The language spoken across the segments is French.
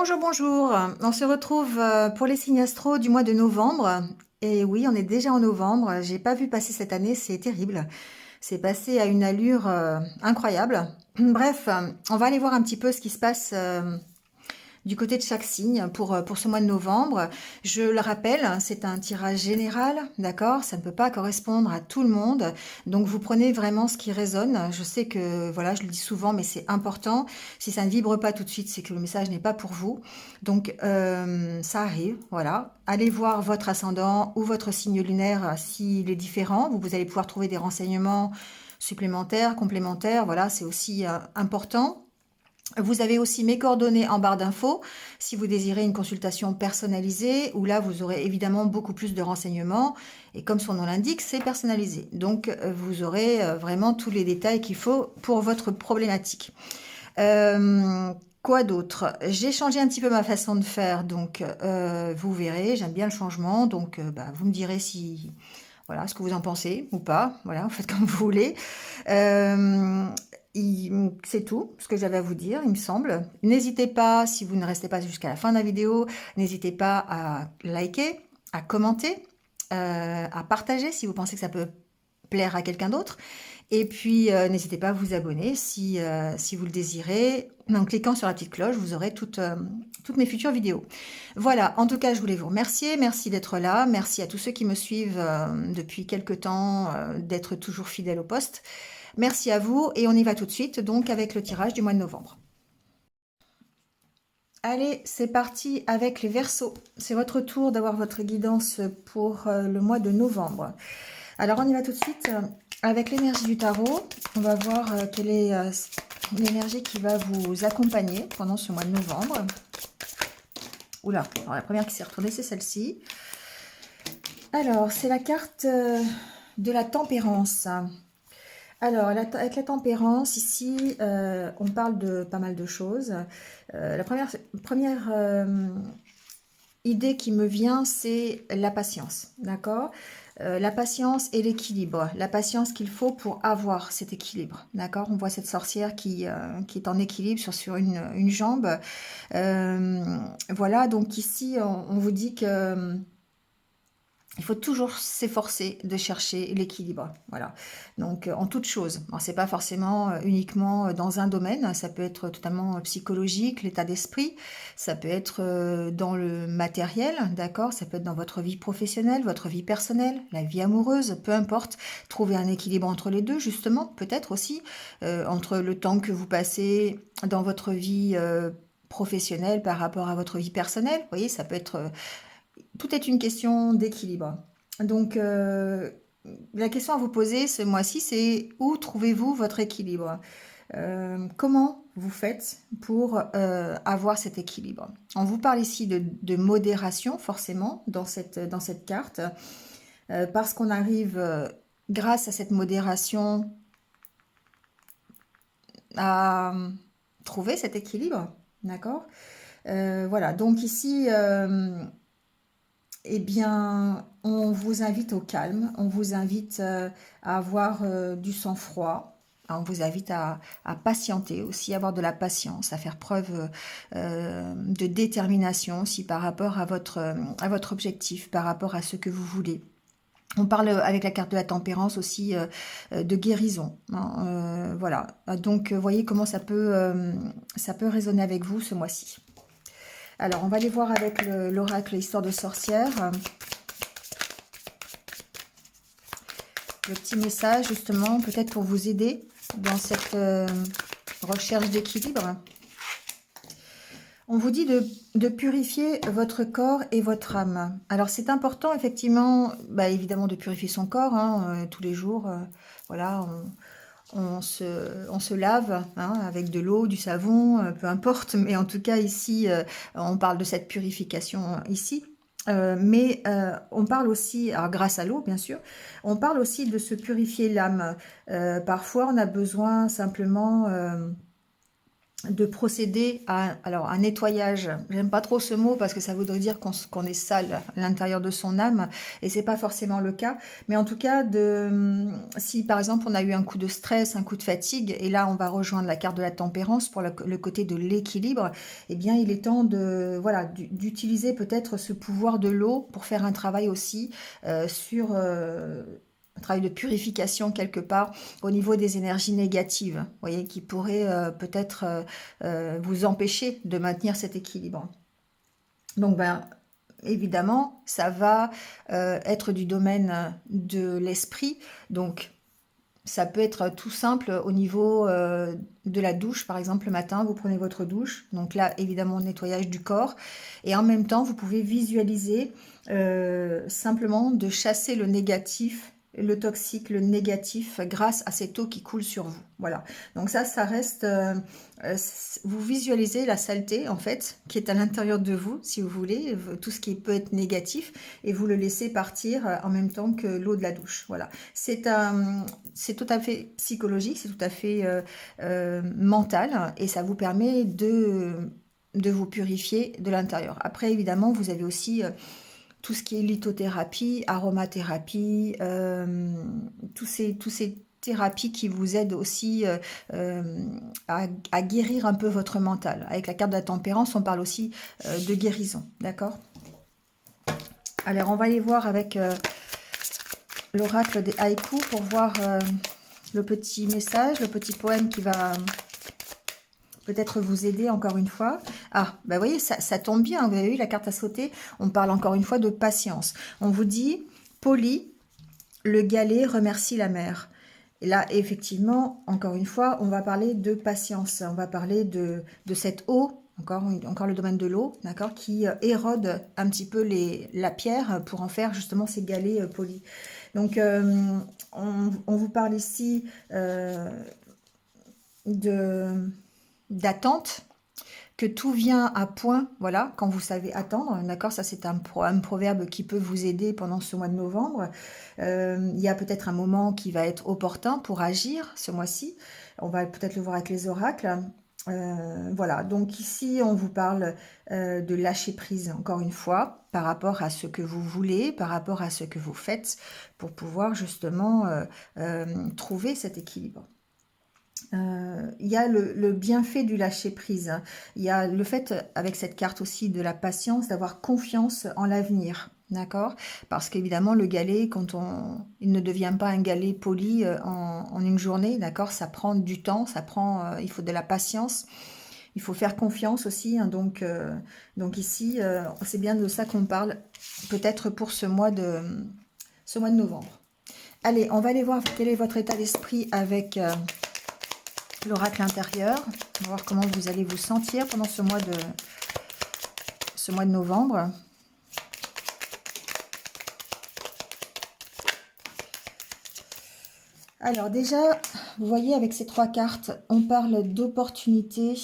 Bonjour, bonjour. On se retrouve pour les signes astro du mois de novembre. Et oui, on est déjà en novembre. J'ai pas vu passer cette année, c'est terrible. C'est passé à une allure incroyable. Bref, on va aller voir un petit peu ce qui se passe du côté de chaque signe pour ce mois de novembre. Je le rappelle, c'est un tirage général, d'accord? Ça ne peut pas correspondre à tout le monde. Donc vous prenez vraiment ce qui résonne. Je sais que, voilà, je le dis souvent, mais c'est important. Si ça ne vibre pas tout de suite, c'est que le message n'est pas pour vous. Donc ça arrive, voilà. Allez voir votre ascendant ou votre signe lunaire s'il est différent. Vous allez pouvoir trouver des renseignements supplémentaires, complémentaires. Voilà, c'est aussi important. Vous avez aussi mes coordonnées en barre d'infos si vous désirez une consultation personnalisée, où là vous aurez évidemment beaucoup plus de renseignements et comme son nom l'indique, c'est personnalisé. Donc vous aurez vraiment tous les détails qu'il faut pour votre problématique. Quoi d'autre? J'ai changé un petit peu ma façon de faire, donc vous verrez, j'aime bien le changement, donc vous me direz si voilà ce que vous en pensez ou pas. Voilà, vous faites comme vous voulez. Euh, c'est tout ce que j'avais à vous dire, il me semble. N'hésitez pas, si vous ne restez pas jusqu'à la fin de la vidéo, n'hésitez pas à liker, à commenter, à partager si vous pensez que ça peut plaire à quelqu'un d'autre. Et puis, n'hésitez pas à vous abonner si vous le désirez. En cliquant sur la petite cloche, vous aurez toutes mes futures vidéos. Voilà, en tout cas, je voulais vous remercier. Merci d'être là. Merci à tous ceux qui me suivent depuis quelques temps, d'être toujours fidèles au poste. Merci à vous et on y va tout de suite donc avec le tirage du mois de novembre. Allez, c'est parti avec les Verseaux. C'est votre tour d'avoir votre guidance pour le mois de novembre. Alors on y va tout de suite avec l'énergie du tarot. On va voir quelle est l'énergie qui va vous accompagner pendant ce mois de novembre. Oula, alors la première qui s'est retournée, c'est celle-ci. Alors, c'est la carte de la tempérance. Alors, avec la tempérance, ici, on parle de pas mal de choses. La première idée qui me vient, c'est la patience, d'accord? La patience et l'équilibre. La patience qu'il faut pour avoir cet équilibre, d'accord? On voit cette sorcière qui est en équilibre sur une jambe. Voilà, donc ici, on vous dit que il faut toujours s'efforcer de chercher l'équilibre, voilà. Donc en toute chose. C'est pas forcément uniquement dans un domaine, ça peut être totalement psychologique, l'état d'esprit, ça peut être dans le matériel, d'accord, ça peut être dans votre vie professionnelle, votre vie personnelle, la vie amoureuse, peu importe. Trouver un équilibre entre les deux, justement, peut-être aussi entre le temps que vous passez dans votre vie professionnelle par rapport à votre vie personnelle. Vous voyez, ça peut être tout est une question d'équilibre. Donc, la question à vous poser ce mois-ci, c'est où trouvez-vous votre équilibre? Comment vous faites pour avoir cet équilibre? On vous parle ici de modération, forcément, dans cette carte, parce qu'on arrive, grâce à cette modération, à trouver cet équilibre. D'accord? Voilà, donc ici, eh bien, on vous invite au calme, on vous invite à avoir du sang-froid, on vous invite à patienter aussi, à avoir de la patience, à faire preuve de détermination aussi par rapport à votre objectif, par rapport à ce que vous voulez. On parle avec la carte de la tempérance aussi de guérison, hein, voilà. Donc, voyez comment ça peut résonner avec vous ce mois-ci. Alors, on va aller voir avec l'oracle Histoire de sorcière. Le petit message, justement, peut-être pour vous aider dans cette recherche d'équilibre. On vous dit de purifier votre corps et votre âme. Alors, c'est important, effectivement, évidemment, de purifier son corps hein, tous les jours. Voilà, on se lave hein, avec de l'eau, du savon, peu importe. Mais en tout cas, ici, on parle de cette purification ici. Mais on parle aussi, alors grâce à l'eau bien sûr, on parle aussi de se purifier l'âme. Parfois on a besoin simplement de procéder à alors un nettoyage. J'aime pas trop ce mot parce que ça voudrait dire qu'on est sale à l'intérieur de son âme et c'est pas forcément le cas. Mais en tout cas, si par exemple on a eu un coup de stress, un coup de fatigue, et là on va rejoindre la carte de la tempérance pour le côté de l'équilibre, eh bien il est temps de voilà d'utiliser peut-être ce pouvoir de l'eau pour faire un travail aussi sur un travail de purification quelque part au niveau des énergies négatives, vous voyez, qui pourraient peut-être vous empêcher de maintenir cet équilibre. Donc, ben, évidemment, ça va être du domaine de l'esprit. Donc, ça peut être tout simple au niveau de la douche, par exemple, le matin, vous prenez votre douche. Donc là, évidemment, nettoyage du corps. Et en même temps, vous pouvez visualiser simplement de chasser le négatif, le toxique, le négatif grâce à cette eau qui coule sur vous. Voilà. Donc ça reste... vous visualisez la saleté, en fait, qui est à l'intérieur de vous, si vous voulez, tout ce qui peut être négatif, et vous le laissez partir en même temps que l'eau de la douche. Voilà. C'est tout à fait psychologique, c'est tout à fait mental, et ça vous permet de vous purifier de l'intérieur. Après, évidemment, vous avez aussi tout ce qui est lithothérapie, aromathérapie, tous ces thérapies qui vous aident aussi à guérir un peu votre mental. Avec la carte de la tempérance, on parle aussi de guérison, d'accord? Alors, on va aller voir avec l'oracle des haïkus pour voir le petit message, le petit poème qui va peut-être vous aider encore une fois. Ah, bah vous voyez, ça tombe bien, vous avez vu la carte à sauter, on parle encore une fois de patience. On vous dit, poli, le galet remercie la mer. Et là, effectivement, encore une fois, on va parler de patience, on va parler de cette eau, encore le domaine de l'eau, d'accord, qui érode un petit peu la pierre pour en faire justement ces galets polis. Donc, on vous parle ici de d'attente, que tout vient à point, voilà, quand vous savez attendre, d'accord, ça c'est un proverbe qui peut vous aider pendant ce mois de novembre. Il y a peut-être un moment qui va être opportun pour agir ce mois-ci, on va peut-être le voir avec les oracles. Voilà, donc ici on vous parle de lâcher prise, encore une fois, par rapport à ce que vous voulez, par rapport à ce que vous faites, pour pouvoir justement trouver cet équilibre. Il y a le bienfait du lâcher prise, hein. Il y a le fait, avec cette carte aussi, de la patience, d'avoir confiance en l'avenir. D'accord? Parce qu'évidemment, le galet, il ne devient pas un galet poli en une journée. D'accord? Ça prend du temps, il faut de la patience. Il faut faire confiance aussi, hein. Donc ici, c'est bien de ça qu'on parle, peut-être pour ce mois de novembre. Allez, on va aller voir quel est votre état d'esprit avec l'oracle intérieur. On va voir comment vous allez vous sentir pendant ce mois de novembre. Alors déjà, vous voyez avec ces trois cartes, on parle d'opportunité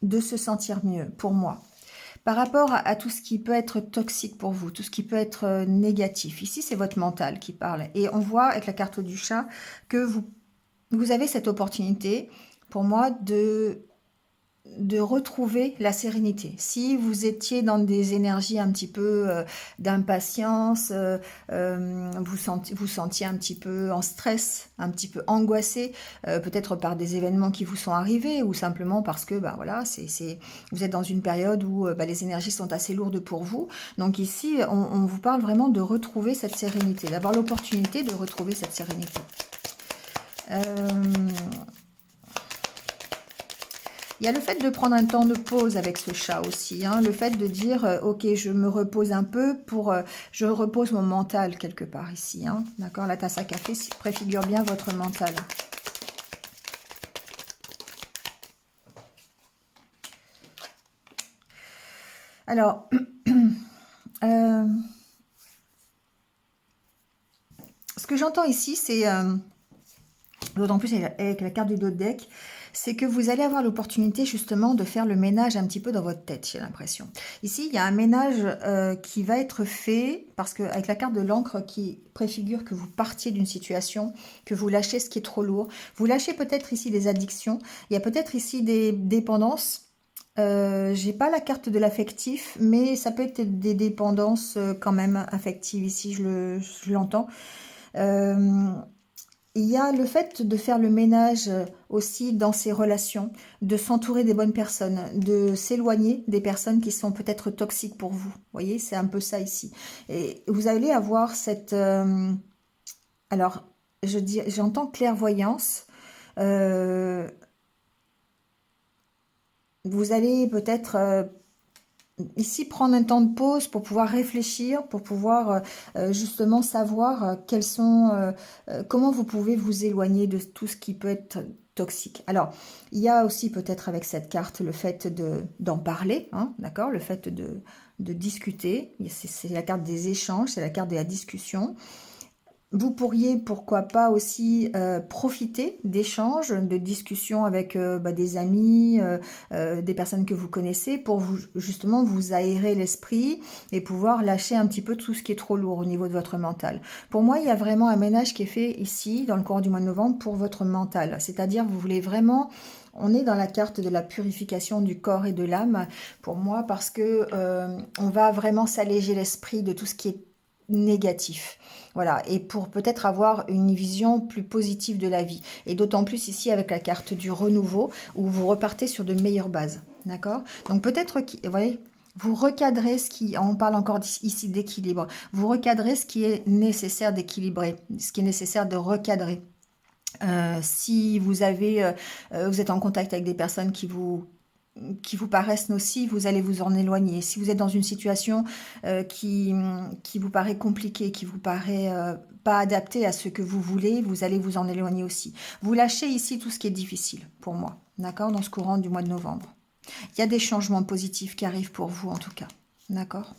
de se sentir mieux, pour moi. Par rapport à tout ce qui peut être toxique pour vous, tout ce qui peut être négatif. Ici, c'est votre mental qui parle. Et on voit avec la carte du chat que vous avez cette opportunité, pour moi, de retrouver la sérénité. Si vous étiez dans des énergies un petit peu d'impatience, vous sentiez un petit peu en stress, un petit peu angoissé, peut-être par des événements qui vous sont arrivés ou simplement parce que voilà, vous êtes dans une période où les énergies sont assez lourdes pour vous. Donc ici, on vous parle vraiment de retrouver cette sérénité, d'avoir l'opportunité de retrouver cette sérénité. Il y a le fait de prendre un temps de pause avec ce chat aussi, hein, le fait de dire ok, je me repose un peu je repose mon mental quelque part ici, hein, d'accord, la tasse à café préfigure bien votre mental. Alors, ce que j'entends ici, c'est d'autant plus avec la carte du dos de deck, c'est que vous allez avoir l'opportunité justement de faire le ménage un petit peu dans votre tête, j'ai l'impression. Ici, il y a un ménage qui va être fait, parce qu'avec la carte de l'encre qui préfigure que vous partiez d'une situation, que vous lâchez ce qui est trop lourd, vous lâchez peut-être ici des addictions, il y a peut-être ici des dépendances. J'ai pas la carte de l'affectif, mais ça peut être des dépendances quand même affectives ici, je l'entends. Euh, il y a le fait de faire le ménage aussi dans ses relations, de s'entourer des bonnes personnes, de s'éloigner des personnes qui sont peut-être toxiques pour vous. Vous voyez, c'est un peu ça ici. Et vous allez avoir cette... alors, j'entends clairvoyance. Euh, vous allez peut-être ici prendre un temps de pause pour pouvoir réfléchir, pour pouvoir justement savoir comment vous pouvez vous éloigner de tout ce qui peut être toxique. Alors, il y a aussi peut-être avec cette carte le fait d'en parler, hein, d'accord, le fait de discuter. C'est la carte des échanges, c'est la carte de la discussion. Vous pourriez, pourquoi pas, aussi profiter d'échanges, de discussions avec des amis, des personnes que vous connaissez, pour vous, justement vous aérer l'esprit et pouvoir lâcher un petit peu tout ce qui est trop lourd au niveau de votre mental. Pour moi, il y a vraiment un ménage qui est fait ici, dans le courant du mois de novembre, pour votre mental. C'est-à-dire, vous voulez vraiment... On est dans la carte de la purification du corps et de l'âme, pour moi, parce que on va vraiment s'alléger l'esprit de tout ce qui est négatif. Voilà, et pour peut-être avoir une vision plus positive de la vie. Et d'autant plus ici avec la carte du renouveau, où vous repartez sur de meilleures bases. D'accord? Donc peut-être, vous voyez, vous recadrez ce qui, on parle encore ici d'équilibre, vous recadrez ce qui est nécessaire d'équilibrer, ce qui est nécessaire de recadrer. Si vous vous êtes en contact avec des personnes qui vous paraissent nocives, vous allez vous en éloigner. Si vous êtes dans une situation qui vous paraît compliquée, qui vous paraît pas adaptée à ce que vous voulez, vous allez vous en éloigner aussi. Vous lâchez ici tout ce qui est difficile pour moi, d'accord, dans ce courant du mois de novembre. Il y a des changements positifs qui arrivent pour vous en tout cas, d'accord.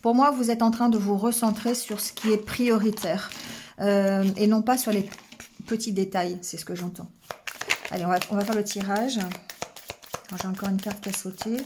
Pour moi, vous êtes en train de vous recentrer sur ce qui est prioritaire et non pas sur les petits détails, c'est ce que j'entends. Allez, on va faire le tirage. J'ai encore une carte qui a sauté.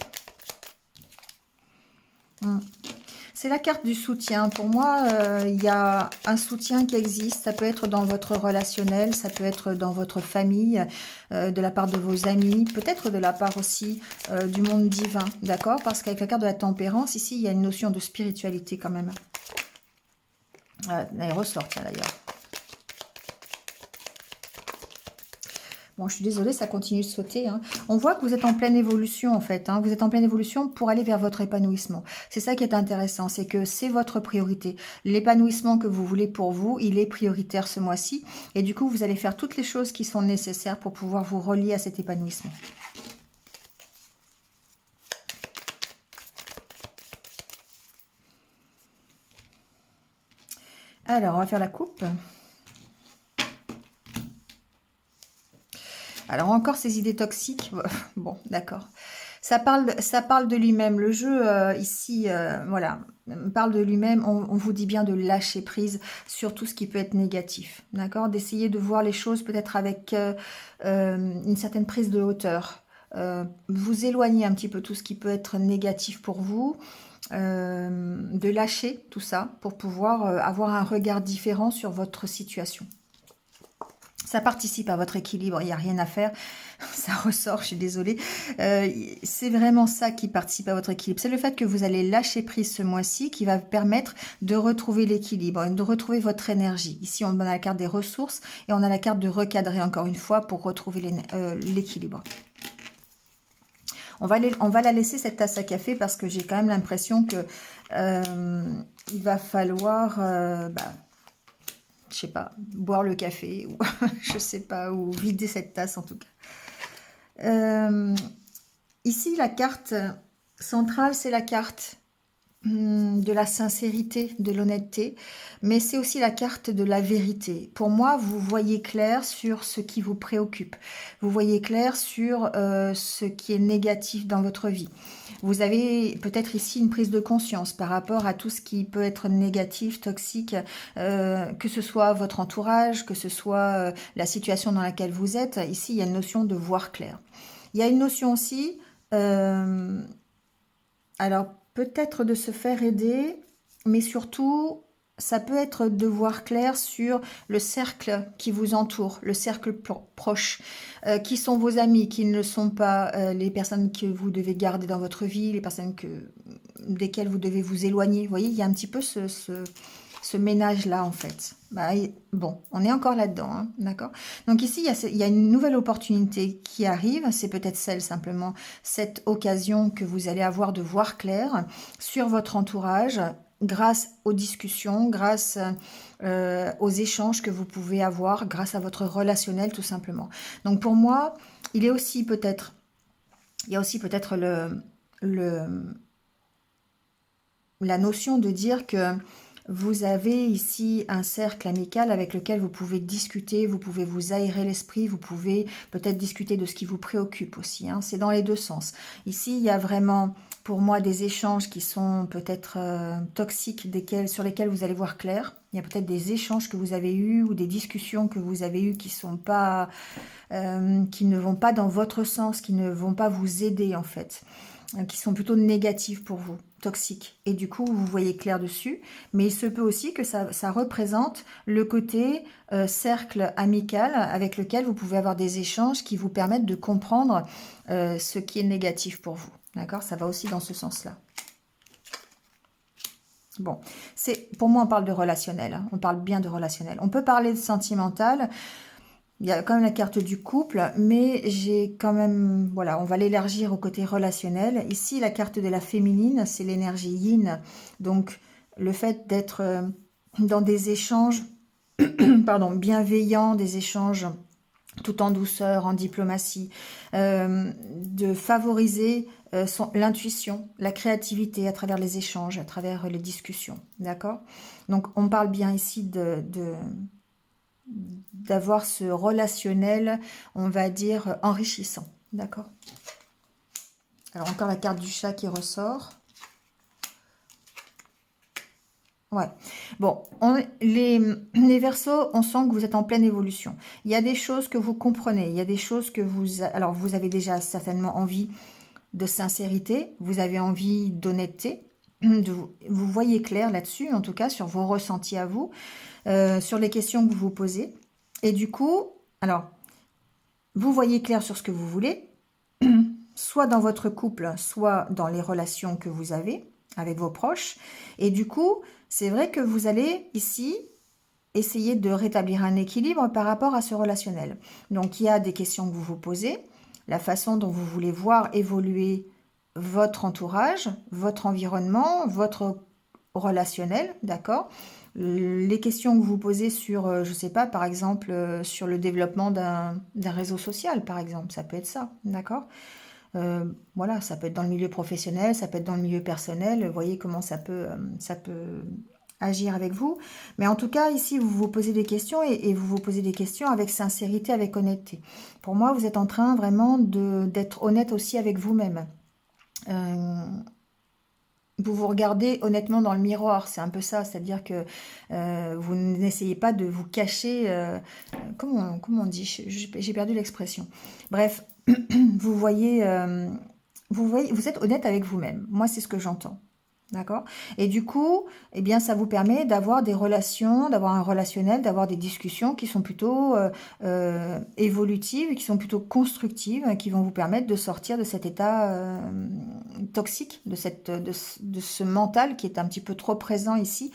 C'est la carte du soutien. Pour moi, il y a un soutien qui existe. Ça peut être dans votre relationnel, ça peut être dans votre famille, de la part de vos amis, peut-être de la part aussi du monde divin, d'accord? Parce qu'avec la carte de la tempérance, ici, il y a une notion de spiritualité quand même. Elle ressort, tiens, d'ailleurs. Bon, je suis désolée, ça continue de sauter. Hein. On voit que vous êtes en pleine évolution, en fait. Hein. Vous êtes en pleine évolution pour aller vers votre épanouissement. C'est ça qui est intéressant, c'est que c'est votre priorité. L'épanouissement que vous voulez pour vous, il est prioritaire ce mois-ci. Et du coup, vous allez faire toutes les choses qui sont nécessaires pour pouvoir vous relier à cet épanouissement. Alors, on va faire la coupe. Alors, encore ces idées toxiques. Bon, d'accord. Ça parle de lui-même. Le jeu, ici, voilà, parle de lui-même. On vous dit bien de lâcher prise sur tout ce qui peut être négatif. D'accord? D'essayer de voir les choses peut-être avec une certaine prise de hauteur. Vous éloigner un petit peu tout ce qui peut être négatif pour vous. De lâcher tout ça pour pouvoir avoir un regard différent sur votre situation. Ça participe à votre équilibre, il n'y a rien à faire. Ça ressort, je suis désolée. C'est vraiment ça qui participe à votre équilibre. C'est le fait que vous allez lâcher prise ce mois-ci qui va vous permettre de retrouver l'équilibre, de retrouver votre énergie. Ici, on a la carte des ressources et on a la carte de recadrer encore une fois pour retrouver l'équilibre. On va la laisser cette tasse à café parce que j'ai quand même l'impression que il va falloir... je sais pas, boire le café, ou je sais pas, ou vider cette tasse en tout cas. Ici, la carte centrale, c'est la carte de la sincérité, de l'honnêteté, mais c'est aussi la carte de la vérité. Pour moi, vous voyez clair sur ce qui vous préoccupe. Vous voyez clair sur ce qui est négatif dans votre vie. Vous avez peut-être ici une prise de conscience par rapport à tout ce qui peut être négatif, toxique, que ce soit votre entourage, que ce soit la situation dans laquelle vous êtes. Ici, il y a une notion de voir clair. Il y a une notion aussi, euh, alors peut-être de se faire aider, mais surtout, ça peut être de voir clair sur le cercle qui vous entoure, le cercle proche. Qui sont vos amis, qui ne sont pas les personnes que vous devez garder dans votre vie, les personnes desquelles vous devez vous éloigner. Vous voyez, il y a un petit peu ce ménage-là, en fait. Bah, bon, on est encore là-dedans, hein, d'accord? Donc ici, il y a une nouvelle opportunité qui arrive. C'est peut-être celle, simplement, cette occasion que vous allez avoir de voir clair sur votre entourage, grâce aux discussions, grâce aux échanges que vous pouvez avoir, grâce à votre relationnel, tout simplement. Donc pour moi, il y a aussi peut-être le, la notion de dire que vous avez ici un cercle amical avec lequel vous pouvez discuter, vous pouvez vous aérer l'esprit, vous pouvez peut-être discuter de ce qui vous préoccupe aussi, hein. C'est dans les deux sens. Ici, il y a vraiment, pour moi, des échanges qui sont peut-être toxiques, sur lesquels vous allez voir clair. Il y a peut-être des échanges que vous avez eus ou des discussions que vous avez eues qui ne vont pas dans votre sens, qui ne vont pas vous aider en fait, qui sont plutôt négatives pour vous, toxiques. Et du coup, vous voyez clair dessus. Mais il se peut aussi que ça représente le côté cercle amical avec lequel vous pouvez avoir des échanges qui vous permettent de comprendre ce qui est négatif pour vous. D'accord? Ça va aussi dans ce sens-là. Bon, pour moi, on parle de relationnel, hein. On parle bien de relationnel. On peut parler de sentimental. Il y a quand même la carte du couple, mais j'ai quand même, voilà, on va l'élargir au côté relationnel. Ici, la carte de la féminine, c'est l'énergie yin. Donc, le fait d'être dans des échanges, pardon, bienveillants, des échanges tout en douceur, en diplomatie, de favoriser l'intuition, la créativité à travers les échanges, à travers les discussions, d'accord? Donc, on parle bien ici d'avoir ce relationnel, on va dire, enrichissant. D'accord? Alors, encore la carte du chat qui ressort. Ouais. Bon, les Verseaux, on sent que vous êtes en pleine évolution. Il y a des choses que vous comprenez, il y a des choses que alors, vous avez déjà certainement envie de sincérité, vous avez envie d'honnêteté, vous voyez clair là-dessus, en tout cas, sur vos ressentis à vous, sur les questions que vous vous posez. Et du coup, alors, vous voyez clair sur ce que vous voulez, soit dans votre couple, soit dans les relations que vous avez avec vos proches. Et du coup, c'est vrai que vous allez ici essayer de rétablir un équilibre par rapport à ce relationnel. Donc, il y a des questions que vous vous posez, la façon dont vous voulez voir évoluer votre entourage, votre environnement, votre relationnel, d'accord? Les questions que vous posez sur, je sais pas, par exemple, sur le développement d'un réseau social, par exemple, ça peut être ça, d'accord? Voilà, ça peut être dans le milieu professionnel, ça peut être dans le milieu personnel, vous voyez comment ça peut agir avec vous. Mais en tout cas, ici, vous vous posez des questions et vous vous posez des questions avec sincérité, avec honnêteté. Pour moi, vous êtes en train vraiment d'être honnête aussi avec vous-même. Euh, vous vous regardez honnêtement dans le miroir, c'est un peu ça, c'est-à-dire que vous n'essayez pas de vous cacher, comment on dit, j'ai perdu l'expression. Bref, vous voyez, vous êtes honnête avec vous-même. Moi, c'est ce que j'entends. D'accord? Et du coup, eh bien, ça vous permet d'avoir des relations, d'avoir un relationnel, d'avoir des discussions qui sont plutôt évolutives, qui sont plutôt constructives, qui vont vous permettre de sortir de cet état toxique, de ce mental qui est un petit peu trop présent ici,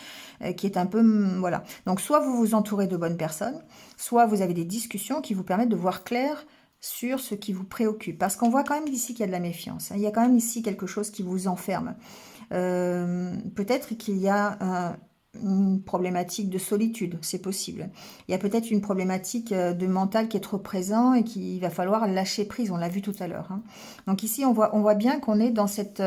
qui est un peu, voilà. Donc, soit vous vous entourez de bonnes personnes, soit vous avez des discussions qui vous permettent de voir clair sur ce qui vous préoccupe. Parce qu'on voit quand même ici qu'il y a de la méfiance, hein. Il y a quand même ici quelque chose qui vous enferme. Peut-être qu'il y a une problématique de solitude, c'est possible. Il y a peut-être une problématique de mental qui est trop présent et qu'il va falloir lâcher prise, on l'a vu tout à l'heure, hein. Donc ici, on voit bien qu'on est dans cette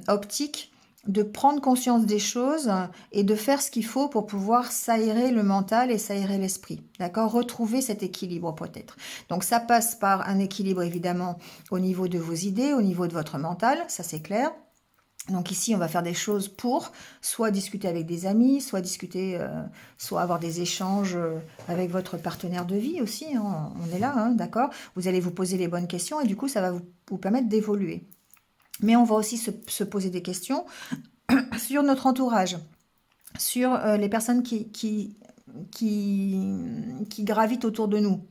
optique de prendre conscience des choses et de faire ce qu'il faut pour pouvoir s'aérer le mental et s'aérer l'esprit. D'accord? Retrouver cet équilibre peut-être. Donc ça passe par un équilibre évidemment au niveau de vos idées, au niveau de votre mental, ça c'est clair. Donc ici, on va faire des choses pour soit discuter avec des amis, soit discuter, soit avoir des échanges avec votre partenaire de vie aussi. Hein, on est là, hein, d'accord? Vous allez vous poser les bonnes questions et du coup, ça va vous permettre d'évoluer. Mais on va aussi se poser des questions sur notre entourage, sur les personnes qui gravitent autour de nous.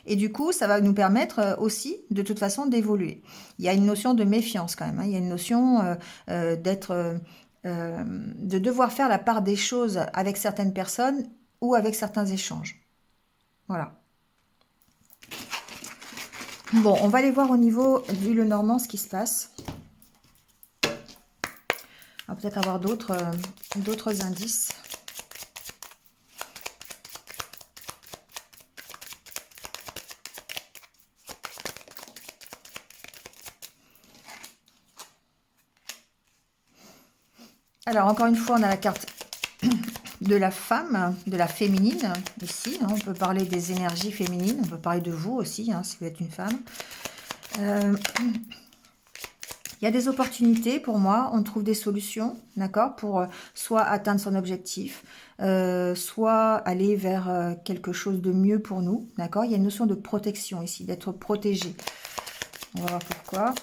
Et du coup, ça va nous permettre aussi, de toute façon, d'évoluer. Il y a une notion de méfiance quand même. Hein. Il y a une notion de devoir faire la part des choses avec certaines personnes ou avec certains échanges. Voilà. Bon, on va aller voir au niveau du Lenormand ce qui se passe. On va peut-être avoir d'autres indices. Alors, encore une fois, on a la carte de la femme, de la féminine, ici. Hein, on peut parler des énergies féminines, on peut parler de vous aussi, hein, si vous êtes une femme. Il y a des opportunités pour moi, on trouve des solutions, d'accord, pour soit atteindre son objectif, soit aller vers quelque chose de mieux pour nous, d'accord. Il y a une notion de protection ici, d'être protégé. On va voir pourquoi.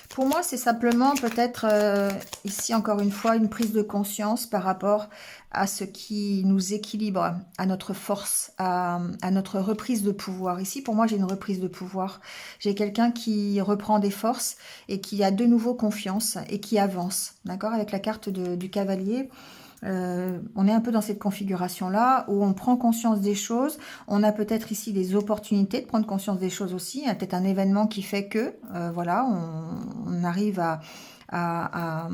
Pour moi, c'est simplement peut-être, ici encore une fois, une prise de conscience par rapport à ce qui nous équilibre, à notre force, à notre reprise de pouvoir. Ici, pour moi, j'ai une reprise de pouvoir. J'ai quelqu'un qui reprend des forces et qui a de nouveau confiance et qui avance. D'accord? Avec la carte du cavalier, on est un peu dans cette configuration-là où on prend conscience des choses. On a peut-être ici des opportunités de prendre conscience des choses aussi. Il y a peut-être un événement qui fait que, voilà, on arrive à, à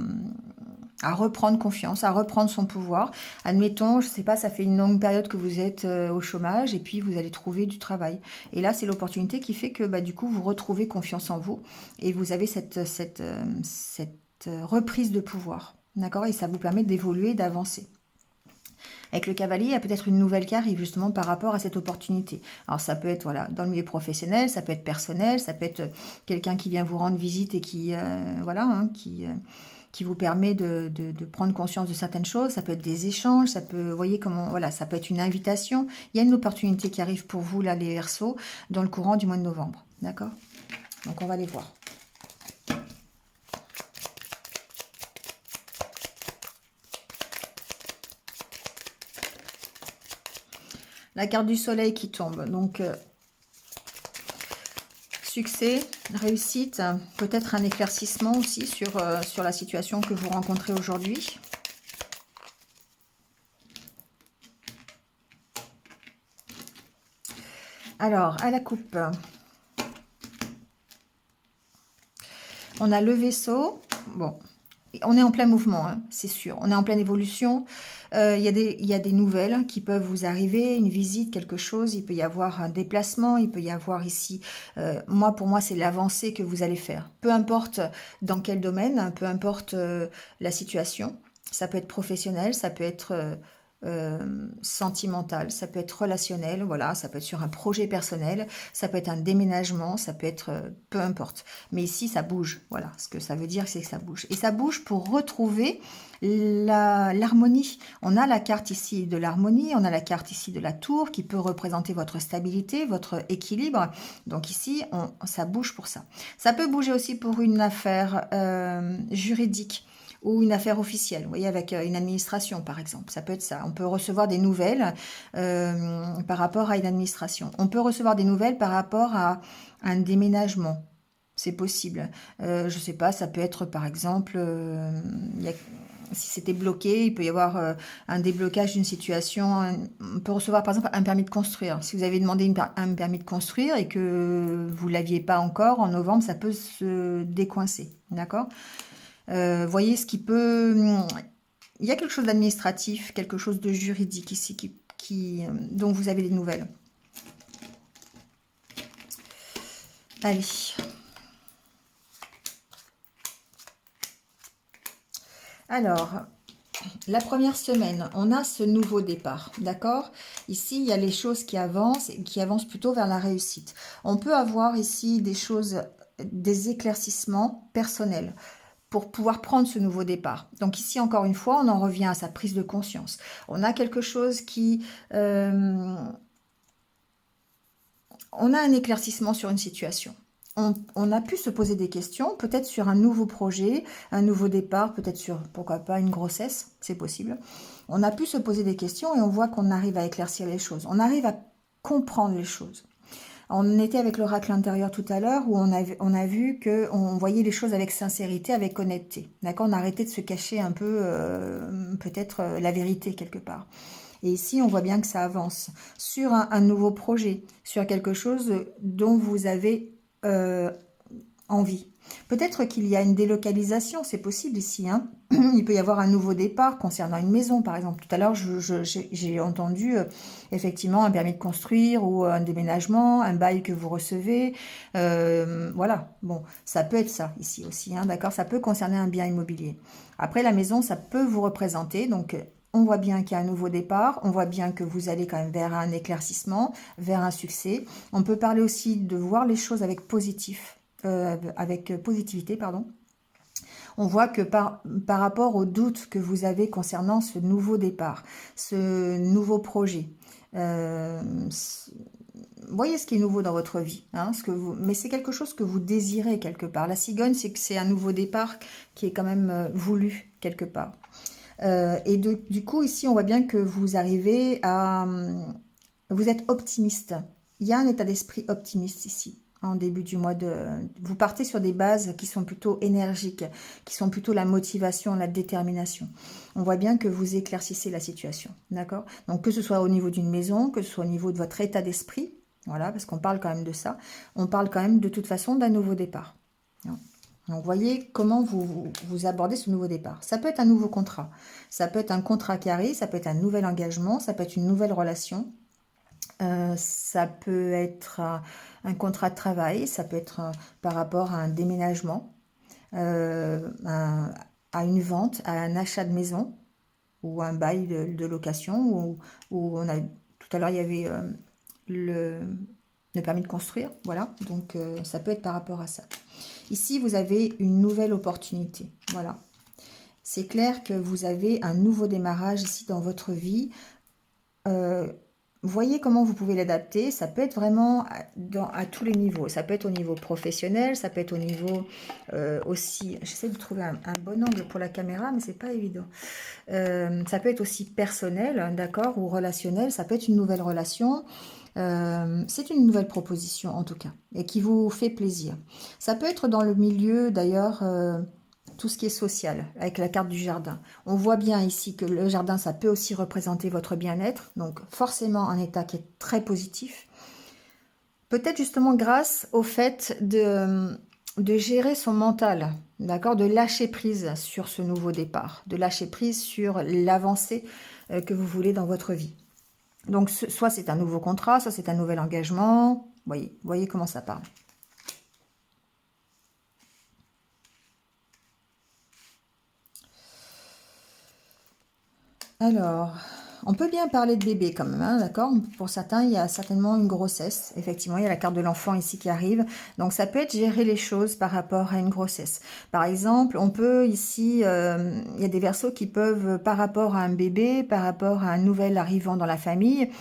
reprendre confiance, à reprendre son pouvoir. Admettons, je ne sais pas, ça fait une longue période que vous êtes au chômage et puis vous allez trouver du travail. Et là, c'est l'opportunité qui fait que bah, du coup, vous retrouvez confiance en vous et vous avez cette reprise de pouvoir. D'accord? Et ça vous permet d'évoluer, d'avancer. Avec le cavalier, il y a peut-être une nouvelle qui arrive justement par rapport à cette opportunité. Alors ça peut être voilà, dans le milieu professionnel, ça peut être personnel, ça peut être quelqu'un qui vient vous rendre visite et qui, voilà, hein, qui vous permet de prendre conscience de certaines choses. Ça peut être des échanges, ça peut, vous voyez comment, voilà, ça peut être une invitation. Il y a une opportunité qui arrive pour vous, là, les Verseaux, dans le courant du mois de novembre. D'accord? Donc on va les voir. La carte du soleil qui tombe. Donc, succès, réussite, peut-être un éclaircissement aussi sur la situation que vous rencontrez aujourd'hui. Alors, à la coupe, on a le vaisseau. Bon, on est en plein mouvement, hein, c'est sûr. On est en pleine évolution. Il y a des nouvelles qui peuvent vous arriver, une visite, quelque chose. Il peut y avoir un déplacement, il peut y avoir ici... pour moi, c'est l'avancée que vous allez faire. Peu importe dans quel domaine, peu importe la situation. Ça peut être professionnel, ça peut être sentimental, ça peut être relationnel, voilà, ça peut être sur un projet personnel, ça peut être un déménagement, ça peut être peu importe. Mais ici, ça bouge, voilà. Ce que ça veut dire, c'est que ça bouge. Et ça bouge pour retrouver l'harmonie. On a la carte ici de l'harmonie, on a la carte ici de la tour qui peut représenter votre stabilité, votre équilibre. Donc ici, ça bouge pour ça. Ça peut bouger aussi pour une affaire juridique ou une affaire officielle, vous voyez, avec une administration, par exemple. Ça peut être ça. On peut recevoir des nouvelles par rapport à une administration. On peut recevoir des nouvelles par rapport à un déménagement. C'est possible. Je ne sais pas, ça peut être, par exemple, si c'était bloqué, il peut y avoir un déblocage d'une situation. On peut recevoir, par exemple, un permis de construire. Si vous avez demandé un permis de construire et que vous ne l'aviez pas encore, en novembre, ça peut se décoincer. D'accord ? Voyez ce qui peut... Il y a quelque chose d'administratif, quelque chose de juridique ici dont vous avez des nouvelles. Allez, Alors, la première semaine, on a ce nouveau départ, d'accord? Ici, il y a les choses qui avancent et qui avancent plutôt vers la réussite. On peut avoir ici des choses, des éclaircissements personnels pour pouvoir prendre ce nouveau départ. Donc ici, encore une fois, on en revient à sa prise de conscience. On a quelque chose qui... on a un éclaircissement sur une situation. On a pu se poser des questions, peut-être sur un nouveau projet, un nouveau départ, peut-être sur, pourquoi pas, une grossesse, c'est possible. On a pu se poser des questions et on voit qu'on arrive à éclaircir les choses. On arrive à comprendre les choses. On était avec l'oracle intérieur tout à l'heure où on a vu qu'on voyait les choses avec sincérité, avec honnêteté. D'accord, on a arrêté de se cacher un peu, peut-être la vérité quelque part. Et ici, on voit bien que ça avance sur un nouveau projet, sur quelque chose dont vous avez envie. Peut-être qu'il y a une délocalisation, c'est possible ici. Hein. Il peut y avoir un nouveau départ concernant une maison, par exemple. Tout à l'heure, j'ai entendu effectivement un permis de construire ou un déménagement, un bail que vous recevez. Voilà, bon, ça peut être ça ici aussi. Hein, d'accord, ça peut concerner un bien immobilier. Après, la maison, ça peut vous représenter. Donc, on voit bien qu'il y a un nouveau départ. On voit bien que vous allez quand même vers un éclaircissement, vers un succès. On peut parler aussi de voir les choses avec positivité, pardon. On voit que par rapport aux doutes que vous avez concernant ce nouveau départ, ce nouveau projet, voyez ce qui est nouveau dans votre vie, hein, mais c'est quelque chose que vous désirez quelque part. La cigogne, c'est que c'est un nouveau départ qui est quand même voulu quelque part. Et du coup, ici, on voit bien que vous arrivez à... Vous êtes optimiste. Il y a un état d'esprit optimiste ici, en début du mois de... Vous partez sur des bases qui sont plutôt énergiques, qui sont plutôt la motivation, la détermination. On voit bien que vous éclaircissez la situation, d'accord? Donc, que ce soit au niveau d'une maison, que ce soit au niveau de votre état d'esprit, voilà, parce qu'on parle quand même de ça, on parle quand même de toute façon d'un nouveau départ. Donc, voyez comment vous abordez ce nouveau départ. Ça peut être un nouveau contrat, ça peut être un contrat qui arrive, ça peut être un nouvel engagement, ça peut être une nouvelle relation, ça peut être un contrat de travail, ça peut être par rapport à un déménagement, à une vente, à un achat de maison ou un bail de location où on a tout à l'heure il y avait le permis de construire, voilà, donc ça peut être par rapport à ça. Ici, vous avez une nouvelle opportunité, voilà. C'est clair que vous avez un nouveau démarrage ici dans votre vie. Voyez comment vous pouvez l'adapter. Ça peut être vraiment à tous les niveaux. Ça peut être au niveau professionnel, ça peut être au niveau aussi... J'essaie de trouver un bon angle pour la caméra, mais c'est pas évident. Ça peut être aussi personnel, d'accord, ou relationnel. Ça peut être une nouvelle relation. C'est une nouvelle proposition en tout cas, et qui vous fait plaisir. Ça peut être dans le milieu d'ailleurs, tout ce qui est social, avec la carte du jardin. On voit bien ici que le jardin, ça peut aussi représenter votre bien-être, donc forcément un état qui est très positif. Peut-être justement grâce au fait de gérer son mental, d'accord, de lâcher prise sur ce nouveau départ, de lâcher prise sur l'avancée que vous voulez dans votre vie. Donc, soit c'est un nouveau contrat, soit c'est un nouvel engagement. Voyez comment ça parle. Alors, on peut bien parler de bébé quand même, hein, d'accord? Pour certains, il y a certainement une grossesse. Effectivement, il y a la carte de l'enfant ici qui arrive. Donc, ça peut être gérer les choses par rapport à une grossesse. Par exemple, on peut ici, il y a des verseaux qui peuvent, par rapport à un bébé, par rapport à un nouvel arrivant dans la famille,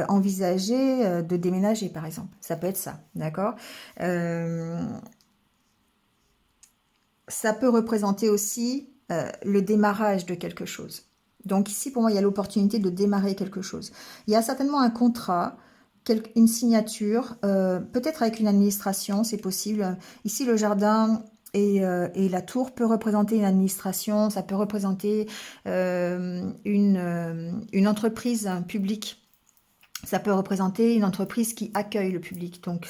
envisager de déménager, par exemple. Ça peut être ça, d'accord? Ça peut représenter aussi le démarrage de quelque chose. Donc ici, pour moi, il y a l'opportunité de démarrer quelque chose. Il y a certainement un contrat, une signature, peut-être avec une administration, c'est possible. Ici, le jardin et la tour peut représenter une administration, ça peut représenter une entreprise publique. Ça peut représenter une entreprise qui accueille le public, donc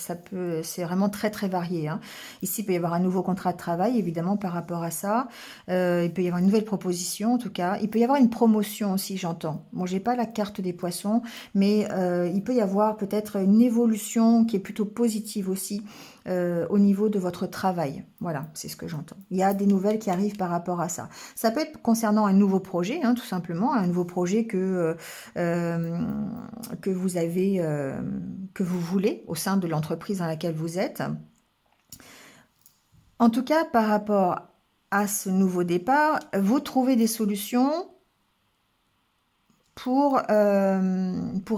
c'est vraiment très très varié. Hein. Ici, il peut y avoir un nouveau contrat de travail, évidemment, par rapport à ça. Il peut y avoir une nouvelle proposition, en tout cas. Il peut y avoir une promotion aussi, j'entends. Bon, j'ai pas la carte des poissons, mais il peut y avoir peut-être une évolution qui est plutôt positive aussi au niveau de votre travail. Voilà, c'est ce que j'entends. Il y a des nouvelles qui arrivent par rapport à ça. Ça peut être concernant un nouveau projet, hein, tout simplement, un nouveau projet euh, que vous avez, que vous voulez au sein de l'entreprise dans laquelle vous êtes. En tout cas, par rapport à ce nouveau départ, vous trouvez des solutions pour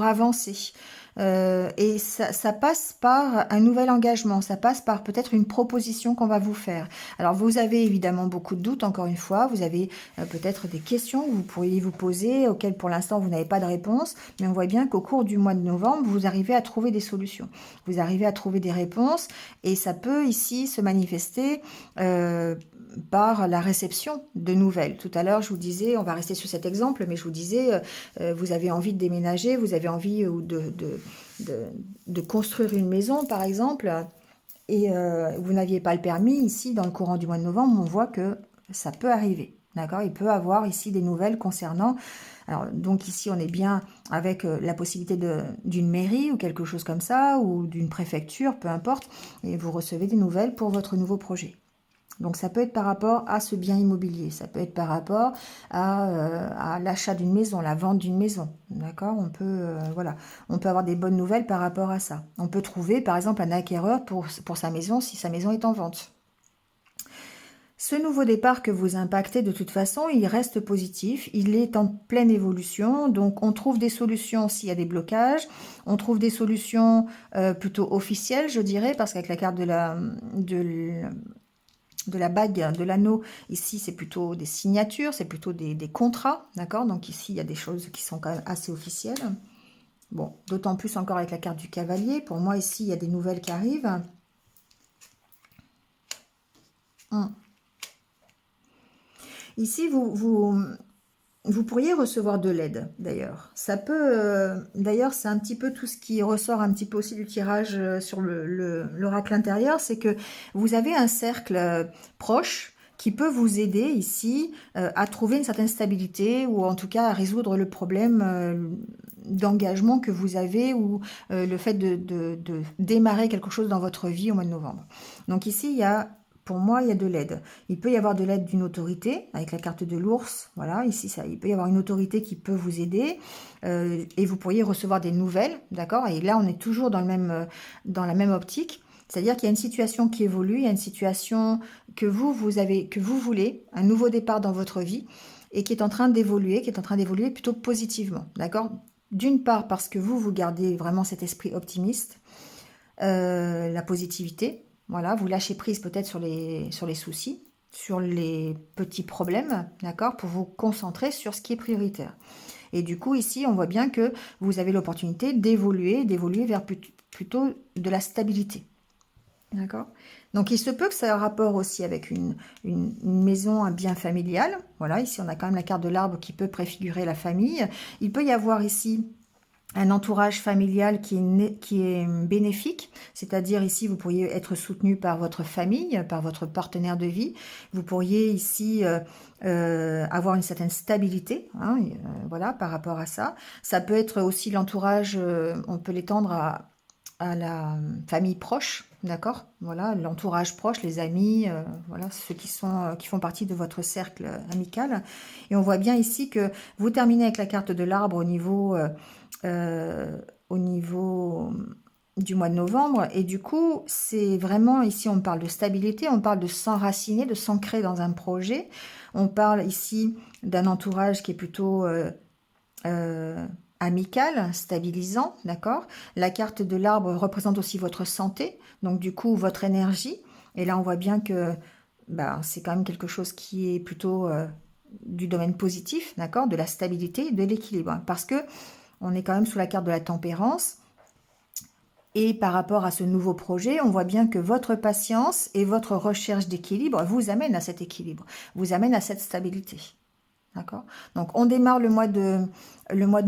avancer. Et ça passe par un nouvel engagement, ça passe par peut-être une proposition qu'on va vous faire. Alors vous avez évidemment beaucoup de doutes, encore une fois, vous avez peut-être des questions que vous pourriez vous poser, auxquelles pour l'instant vous n'avez pas de réponse, mais on voit bien qu'au cours du mois de novembre, vous arrivez à trouver des solutions, vous arrivez à trouver des réponses, et ça peut ici se manifester par la réception de nouvelles. Tout à l'heure, je vous disais, on va rester sur cet exemple, mais je vous disais, vous avez envie de déménager, vous avez envie de construire une maison, par exemple, et vous n'aviez pas le permis. Ici, dans le courant du mois de novembre, on voit que ça peut arriver. D'accord? Il peut avoir ici des nouvelles concernant... Alors, donc ici, on est bien avec la possibilité d'une mairie ou quelque chose comme ça, ou d'une préfecture, peu importe, et vous recevez des nouvelles pour votre nouveau projet. Donc ça peut être par rapport à ce bien immobilier, ça peut être par rapport à l'achat d'une maison, la vente d'une maison, d'accord? On peut voilà, on peut avoir des bonnes nouvelles par rapport à ça. On peut trouver par exemple un acquéreur pour sa maison si sa maison est en vente. Ce nouveau départ que vous impactez, de toute façon, il reste positif, il est en pleine évolution, donc on trouve des solutions s'il y a des blocages, on trouve des solutions plutôt officielles, je dirais, parce qu'avec la carte de la bague, de l'anneau, ici c'est plutôt des signatures, c'est plutôt des contrats, d'accord? Donc ici il y a des choses qui sont quand même assez officielles. Bon, d'autant plus encore avec la carte du cavalier. Pour moi ici il y a des nouvelles qui arrivent. Ici vous pourriez recevoir de l'aide, d'ailleurs. Ça peut, d'ailleurs, c'est un petit peu tout ce qui ressort un petit peu aussi du tirage sur l'oracle intérieur, c'est que vous avez un cercle proche qui peut vous aider ici à trouver une certaine stabilité ou en tout cas à résoudre le problème d'engagement que vous avez ou le fait de démarrer quelque chose dans votre vie au mois de novembre. Donc ici, il y a pour moi, il y a de l'aide. Il peut y avoir de l'aide d'une autorité, avec la carte de l'ours. Voilà, ici, il peut y avoir une autorité qui peut vous aider. Et vous pourriez recevoir des nouvelles, d'accord? Et là, on est toujours dans la même optique. C'est-à-dire qu'il y a une situation qui évolue, il y a une situation que vous voulez, un nouveau départ dans votre vie, et qui est en train d'évoluer, plutôt positivement, d'accord? D'une part, parce que vous gardez vraiment cet esprit optimiste, la positivité. Voilà, vous lâchez prise peut-être sur les soucis, sur les petits problèmes, d'accord, pour vous concentrer sur ce qui est prioritaire. Et du coup, ici, on voit bien que vous avez l'opportunité d'évoluer vers plutôt de la stabilité. D'accord? Donc, il se peut que ça ait un rapport aussi avec une maison, un bien familial. Voilà, ici, on a quand même la carte de l'arbre qui peut préfigurer la famille. Il peut y avoir ici un entourage familial qui est bénéfique, c'est-à-dire ici vous pourriez être soutenu par votre famille, par votre partenaire de vie, vous pourriez ici avoir une certaine stabilité, hein, voilà, par rapport à ça. Ça peut être aussi l'entourage, on peut l'étendre à la famille proche, d'accord, voilà, l'entourage proche, les amis, voilà, ceux qui font partie de votre cercle amical. Et on voit bien ici que vous terminez avec la carte de l'arbre au niveau du mois de novembre, et du coup c'est vraiment ici on parle de stabilité, on parle de s'enraciner, de s'ancrer dans un projet, on parle ici d'un entourage qui est plutôt amical, stabilisant, d'accord. La carte de l'arbre représente aussi votre santé, donc du coup votre énergie, et là on voit bien que c'est quand même quelque chose qui est plutôt du domaine positif, d'accord, de la stabilité, de l'équilibre, parce que on est quand même sous la carte de la tempérance. Et par rapport à ce nouveau projet, on voit bien que votre patience et votre recherche d'équilibre vous amènent à cet équilibre, vous amènent à cette stabilité. D'accord? Donc on démarre le mois de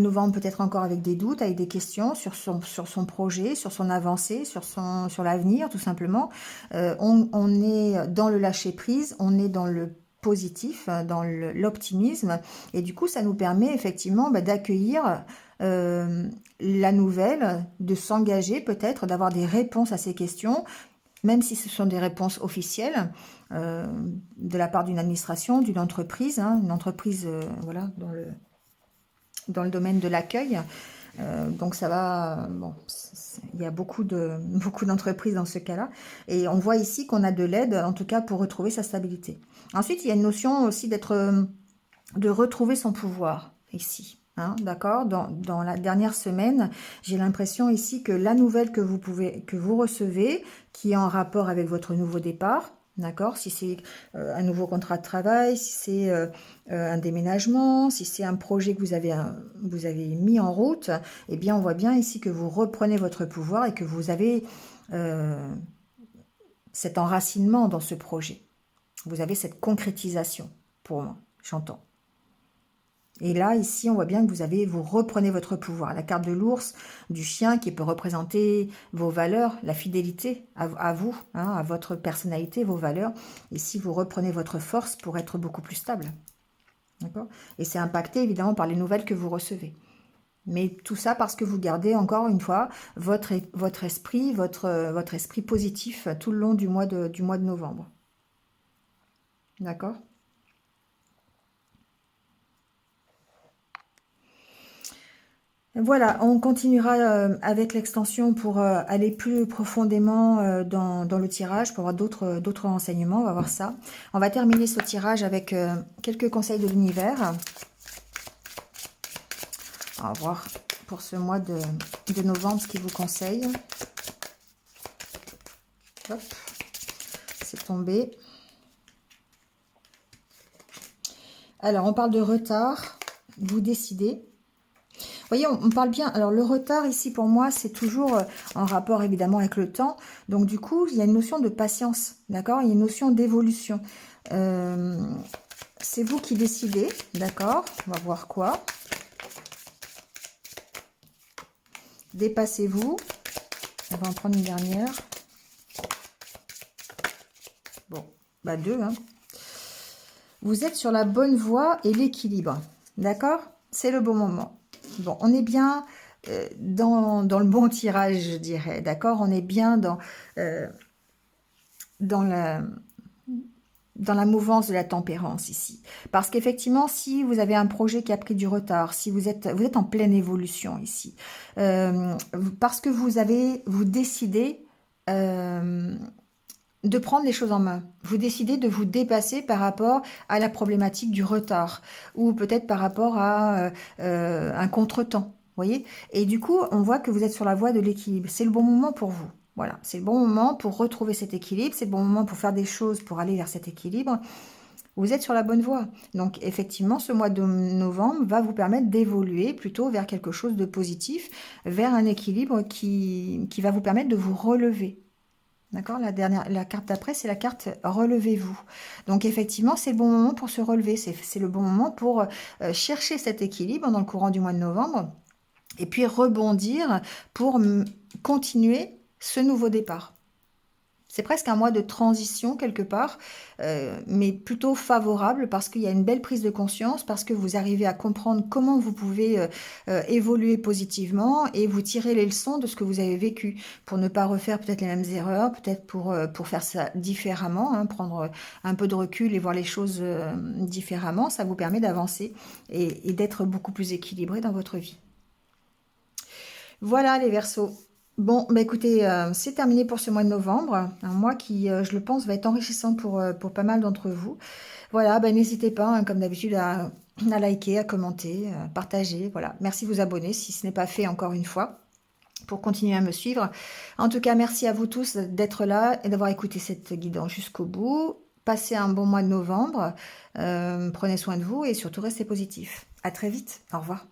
novembre peut-être encore avec des doutes, avec des questions sur son projet, sur son avancée, sur l'avenir tout simplement. On est dans le lâcher-prise, on est dans le positif, dans l'optimisme, et du coup ça nous permet effectivement d'accueillir la nouvelle, de s'engager peut-être, d'avoir des réponses à ces questions, même si ce sont des réponses officielles de la part d'une administration, d'une entreprise, hein, une entreprise voilà, dans le domaine de l'accueil. Donc ça va, bon, il y a beaucoup d'entreprises dans ce cas-là. Et on voit ici qu'on a de l'aide, en tout cas pour retrouver sa stabilité. Ensuite, il y a une notion aussi de retrouver son pouvoir ici. Hein, d'accord, dans la dernière semaine, j'ai l'impression ici que la nouvelle que vous recevez, qui est en rapport avec votre nouveau départ, d'accord, si c'est un nouveau contrat de travail, si c'est un déménagement, si c'est un projet que vous avez mis en route, eh bien on voit bien ici que vous reprenez votre pouvoir et que vous avez cet enracinement dans ce projet. Vous avez cette concrétisation, pour moi, j'entends. Et là, ici, on voit bien que vous reprenez votre pouvoir. La carte de l'ours, du chien, qui peut représenter vos valeurs, la fidélité à vous, hein, à votre personnalité, vos valeurs. Ici, vous reprenez votre force pour être beaucoup plus stable. D'accord ? Et c'est impacté, évidemment, par les nouvelles que vous recevez. Mais tout ça parce que vous gardez, encore une fois, votre esprit positif tout le long du mois de novembre. D'accord ? Voilà, on continuera avec l'extension pour aller plus profondément dans le tirage, pour avoir d'autres renseignements, on va voir ça. On va terminer ce tirage avec quelques conseils de l'univers. On va voir pour ce mois de novembre ce qu'il vous conseille. Hop, c'est tombé. Alors, on parle de retard, vous décidez. Vous voyez, on parle bien. Alors, le retard ici, pour moi, c'est toujours en rapport, évidemment, avec le temps. Donc, du coup, il y a une notion de patience, d'accord? Il y a une notion d'évolution. C'est vous qui décidez, d'accord? On va voir quoi. Dépassez-vous. On va en prendre une dernière. Bon, bah 2, hein. Vous êtes sur la bonne voie et l'équilibre, d'accord? C'est le bon moment. Bon, on est bien dans le bon tirage, je dirais, d'accord? On est bien dans la mouvance de la tempérance ici. Parce qu'effectivement, si vous avez un projet qui a pris du retard, si vous êtes en pleine évolution ici, parce que vous décidez de prendre les choses en main. Vous décidez de vous dépasser par rapport à la problématique du retard ou peut-être par rapport à un contretemps, voyez. Et du coup, on voit que vous êtes sur la voie de l'équilibre. C'est le bon moment pour vous. Voilà, c'est le bon moment pour retrouver cet équilibre, c'est le bon moment pour faire des choses pour aller vers cet équilibre. Vous êtes sur la bonne voie. Donc, effectivement, ce mois de novembre va vous permettre d'évoluer plutôt vers quelque chose de positif, vers un équilibre qui va vous permettre de vous relever. D'accord? La carte d'après, c'est la carte relevez-vous. Donc, effectivement, c'est le bon moment pour se relever. C'est le bon moment pour chercher cet équilibre dans le courant du mois de novembre et puis rebondir pour continuer ce nouveau départ. C'est presque un mois de transition quelque part, mais plutôt favorable parce qu'il y a une belle prise de conscience, parce que vous arrivez à comprendre comment vous pouvez évoluer positivement et vous tirer les leçons de ce que vous avez vécu pour ne pas refaire peut-être les mêmes erreurs, peut-être pour faire ça différemment, hein, prendre un peu de recul et voir les choses différemment. Ça vous permet d'avancer et d'être beaucoup plus équilibré dans votre vie. Voilà les Verseaux. Bon, bah écoutez, c'est terminé pour ce mois de novembre. Un mois qui, je le pense, va être enrichissant pour pas mal d'entre vous. Voilà, bah n'hésitez pas, hein, comme d'habitude, à liker, à commenter, partager. Voilà, merci de vous abonner si ce n'est pas fait encore une fois, pour continuer à me suivre. En tout cas, merci à vous tous d'être là et d'avoir écouté cette guidance jusqu'au bout. Passez un bon mois de novembre. Prenez soin de vous et surtout restez positifs. À très vite. Au revoir.